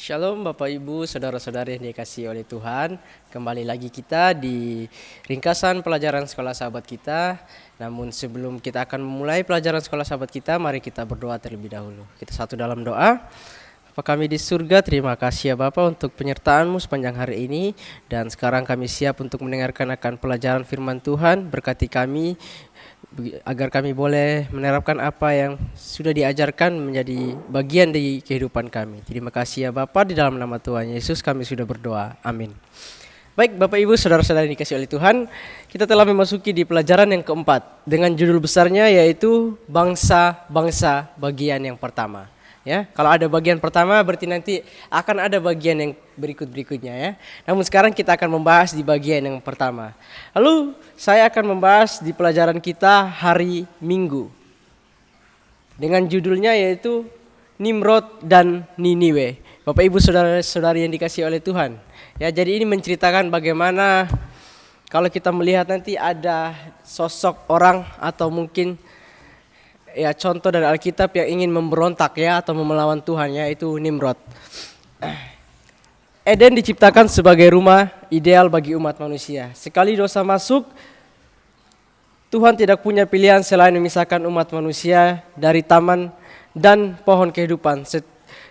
Shalom Bapak Ibu, Saudara-saudari yang dikasihi oleh Tuhan. Kembali lagi kita di ringkasan pelajaran sekolah sahabat kita. Namun sebelum kita akan memulai pelajaran sekolah sahabat kita, mari kita berdoa terlebih dahulu. Kita satu dalam doa. Bapa kami di surga, terima kasih ya Bapak untuk penyertaan-Mu sepanjang hari ini. Dan sekarang kami siap untuk mendengarkan akan pelajaran firman Tuhan. Berkati kami agar kami boleh menerapkan apa yang sudah diajarkan menjadi bagian dari kehidupan kami. Terima kasih ya Bapa, di dalam nama Tuhan Yesus kami sudah berdoa. Amin. Baik Bapak Ibu, Saudara-saudari yang dikasihi oleh Tuhan, kita telah memasuki di pelajaran yang keempat dengan judul besarnya yaitu bangsa-bangsa bagian yang pertama. Ya, kalau ada bagian pertama berarti nanti akan ada bagian yang berikut-berikutnya ya. Namun sekarang kita akan membahas di bagian yang pertama. Lalu saya akan membahas di pelajaran kita hari Minggu dengan judulnya yaitu Nimrod dan Niniwe. Bapak Ibu Saudara-saudari yang dikasihi oleh Tuhan. Ya, jadi ini menceritakan bagaimana kalau kita melihat nanti ada sosok orang atau mungkin ya contoh dari Alkitab yang ingin memberontak ya atau melawan Tuhan, yaitu Nimrod. Eden diciptakan sebagai rumah ideal bagi umat manusia. Sekali dosa masuk, Tuhan tidak punya pilihan selain memisahkan umat manusia dari taman dan pohon kehidupan,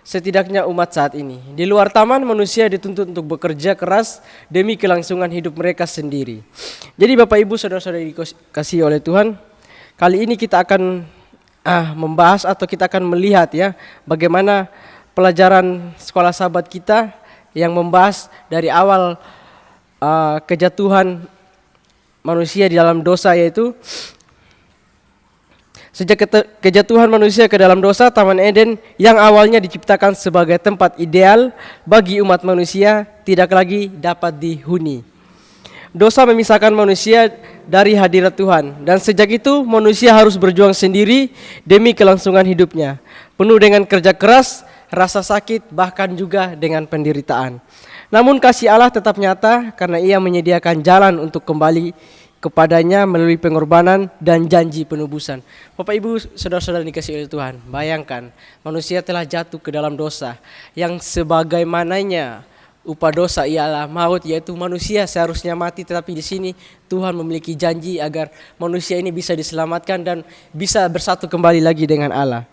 setidaknya umat saat ini. Di luar taman, manusia dituntut untuk bekerja keras demi kelangsungan hidup mereka sendiri. Jadi Bapak Ibu Saudara-saudari dikasihi oleh Tuhan, kali ini kita akan membahas atau kita akan melihat ya bagaimana pelajaran sekolah sahabat kita yang membahas dari awal kejatuhan manusia di dalam dosa, yaitu sejak kejatuhan manusia ke dalam dosa, Taman Eden yang awalnya diciptakan sebagai tempat ideal bagi umat manusia tidak lagi dapat dihuni. Dosa memisahkan manusia dari hadirat Tuhan, dan sejak itu manusia harus berjuang sendiri demi kelangsungan hidupnya, penuh dengan kerja keras, rasa sakit, bahkan juga dengan penderitaan. Namun kasih Allah tetap nyata karena Ia menyediakan jalan untuk kembali kepadanya melalui pengorbanan dan janji penebusan. Bapak Ibu Saudara-saudara dikasihi oleh Tuhan, bayangkan manusia telah jatuh ke dalam dosa yang sebagaimananya upah dosa ialah maut, yaitu manusia seharusnya mati, tetapi di sini Tuhan memiliki janji agar manusia ini bisa diselamatkan dan bisa bersatu kembali lagi dengan Allah.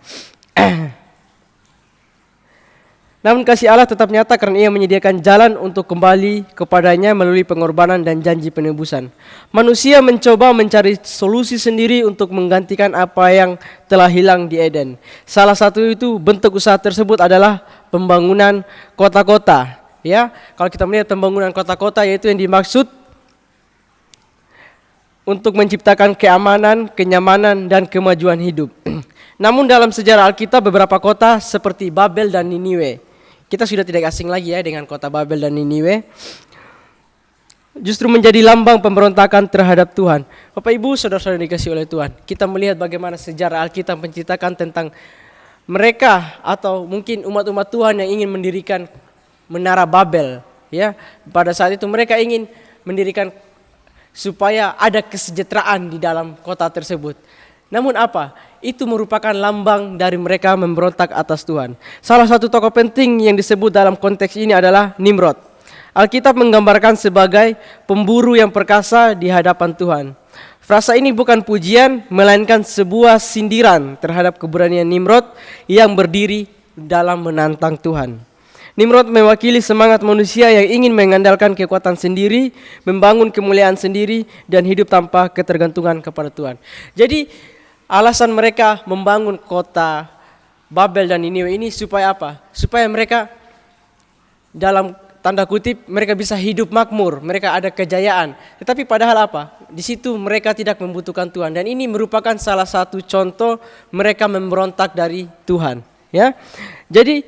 Namun kasih Allah tetap nyata karena Ia menyediakan jalan untuk kembali kepadanya melalui pengorbanan dan janji penebusan. Manusia mencoba mencari solusi sendiri untuk menggantikan apa yang telah hilang di Eden. Salah satu itu bentuk usaha tersebut adalah pembangunan kota-kota. Ya, kalau kita melihat pembangunan kota-kota, yaitu yang dimaksud untuk menciptakan keamanan, kenyamanan, dan kemajuan hidup. Namun dalam sejarah Alkitab beberapa kota seperti Babel dan Niniwe, kita sudah tidak asing lagi ya dengan kota Babel dan Niniwe, justru menjadi lambang pemberontakan terhadap Tuhan. Bapak Ibu Saudara-saudara dikasihi oleh Tuhan, kita melihat bagaimana sejarah Alkitab menceritakan tentang mereka atau mungkin umat-umat Tuhan yang ingin mendirikan Menara Babel ya. Pada saat itu mereka ingin mendirikan supaya ada kesejahteraan di dalam kota tersebut. Namun apa? Itu merupakan lambang dari mereka memberontak atas Tuhan. Salah satu tokoh penting yang disebut dalam konteks ini adalah Nimrod. Alkitab menggambarkan sebagai pemburu yang perkasa di hadapan Tuhan. Frasa ini bukan pujian, melainkan sebuah sindiran terhadap keberanian Nimrod yang berdiri dalam menantang Tuhan. Nimrod mewakili semangat manusia yang ingin mengandalkan kekuatan sendiri, membangun kemuliaan sendiri, dan hidup tanpa ketergantungan kepada Tuhan. Jadi alasan mereka membangun kota Babel dan Niniwe ini supaya apa? Supaya mereka dalam tanda kutip mereka bisa hidup makmur, mereka ada kejayaan. Tetapi padahal apa? Di situ mereka tidak membutuhkan Tuhan, dan ini merupakan salah satu contoh mereka memberontak dari Tuhan. Ya, jadi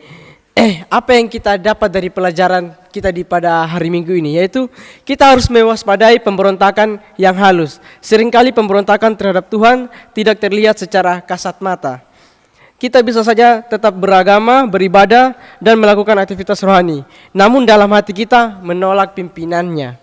apa yang kita dapat dari pelajaran kita pada hari Minggu ini, yaitu kita harus mewaspadai pemberontakan yang halus. Seringkali pemberontakan terhadap Tuhan tidak terlihat secara kasat mata. Kita bisa saja tetap beragama, beribadah, dan melakukan aktivitas rohani, namun dalam hati kita menolak pimpinannya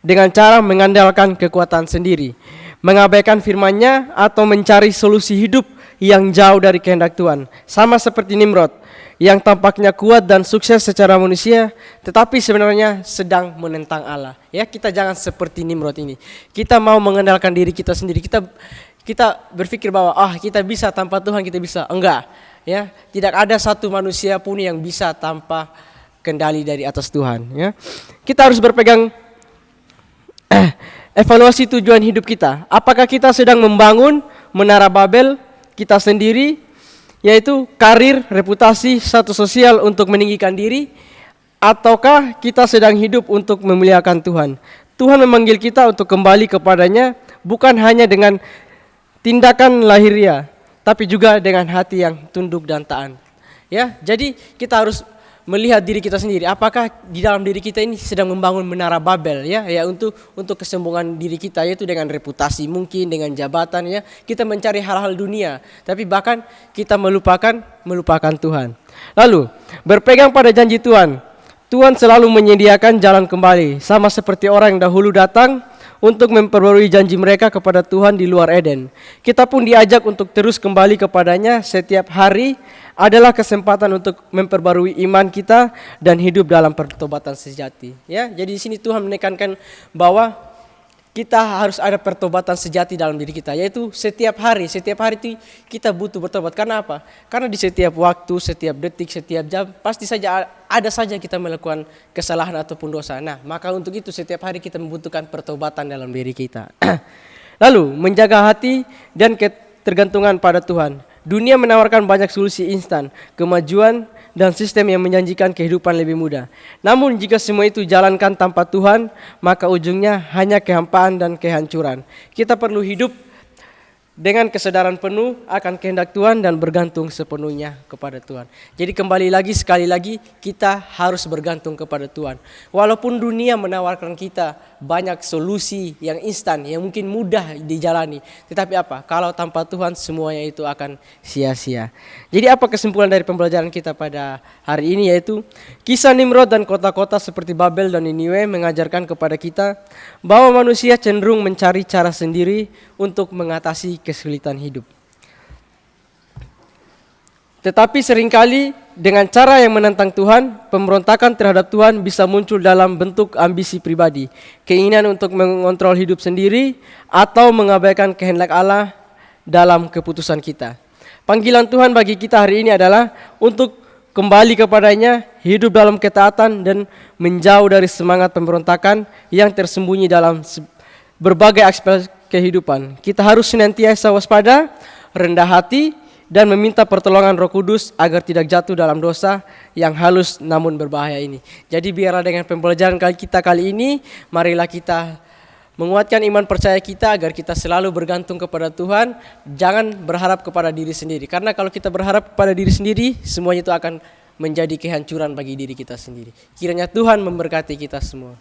dengan cara mengandalkan kekuatan sendiri, mengabaikan firman-Nya, atau mencari solusi hidup yang jauh dari kehendak Tuhan. Sama seperti Nimrod, yang tampaknya kuat dan sukses secara manusia, tetapi sebenarnya sedang menentang Allah. Ya, kita jangan seperti Nimrod ini. Kita mau mengandalkan diri kita sendiri. Kita berpikir bahwa kita bisa tanpa Tuhan, kita bisa. Enggak. Ya, tidak ada satu manusia pun yang bisa tanpa kendali dari atas Tuhan. Ya, kita harus berpegang evaluasi tujuan hidup kita. Apakah kita sedang membangun menara Babel kita sendiri, yaitu karir, reputasi, status sosial untuk meninggikan diri, ataukah kita sedang hidup untuk memuliakan Tuhan? Tuhan memanggil kita untuk kembali kepadanya bukan hanya dengan tindakan lahiriah, tapi juga dengan hati yang tunduk dan taat. Ya, jadi kita harus melihat diri kita sendiri. Apakah di dalam diri kita ini sedang membangun menara Babel, ya untuk kesombongan diri kita, yaitu dengan reputasi, mungkin dengan jabatan, ya. Kita mencari hal-hal dunia, tapi bahkan kita melupakan Tuhan. Lalu berpegang pada janji Tuhan. Tuhan selalu menyediakan jalan kembali, sama seperti orang yang dahulu datang untuk memperbarui janji mereka kepada Tuhan di luar Eden. Kita pun diajak untuk terus kembali kepadanya setiap hari adalah kesempatan untuk memperbarui iman kita dan hidup dalam pertobatan sejati. Ya, jadi di sini Tuhan menekankan bahwa kita harus ada pertobatan sejati dalam diri kita, yaitu setiap hari itu kita butuh bertobat. Karena apa? Karena di setiap waktu, setiap detik, setiap jam pasti saja ada saja kita melakukan kesalahan ataupun dosa. Nah, maka untuk itu setiap hari kita membutuhkan pertobatan dalam diri kita. Lalu menjaga hati dan ketergantungan pada Tuhan. Dunia menawarkan banyak solusi instan, kemajuan dan sistem yang menjanjikan kehidupan lebih mudah. Namun jika semua itu jalankan tanpa Tuhan, maka ujungnya hanya kehampaan dan kehancuran. Kita perlu hidup dengan kesadaran penuh akan kehendak Tuhan dan bergantung sepenuhnya kepada Tuhan. Jadi sekali lagi kita harus bergantung kepada Tuhan. Walaupun dunia menawarkan kita banyak solusi yang instan, yang mungkin mudah dijalani, tetapi apa? Kalau tanpa Tuhan semuanya itu akan sia-sia. Jadi apa kesimpulan dari pembelajaran kita pada hari ini, yaitu kisah Nimrod dan kota-kota seperti Babel dan Niniwe mengajarkan kepada kita bahwa manusia cenderung mencari cara sendiri untuk mengatasi kesulitan hidup. Tetapi seringkali dengan cara yang menentang Tuhan, pemberontakan terhadap Tuhan bisa muncul dalam bentuk ambisi pribadi, keinginan untuk mengontrol hidup sendiri, atau mengabaikan kehendak Allah dalam keputusan kita. Panggilan Tuhan bagi kita hari ini adalah untuk kembali kepadanya, hidup dalam ketaatan, dan menjauh dari semangat pemberontakan yang tersembunyi dalam berbagai aspek kehidupan. Kita harus senantiasa waspada, rendah hati, dan meminta pertolongan Roh Kudus agar tidak jatuh dalam dosa yang halus namun berbahaya ini. Jadi biarlah dengan pembelajaran kita kali ini, marilah kita menguatkan iman percaya kita agar kita selalu bergantung kepada Tuhan. Jangan berharap kepada diri sendiri, karena kalau kita berharap kepada diri sendiri, semuanya itu akan menjadi kehancuran bagi diri kita sendiri. Kiranya Tuhan memberkati kita semua.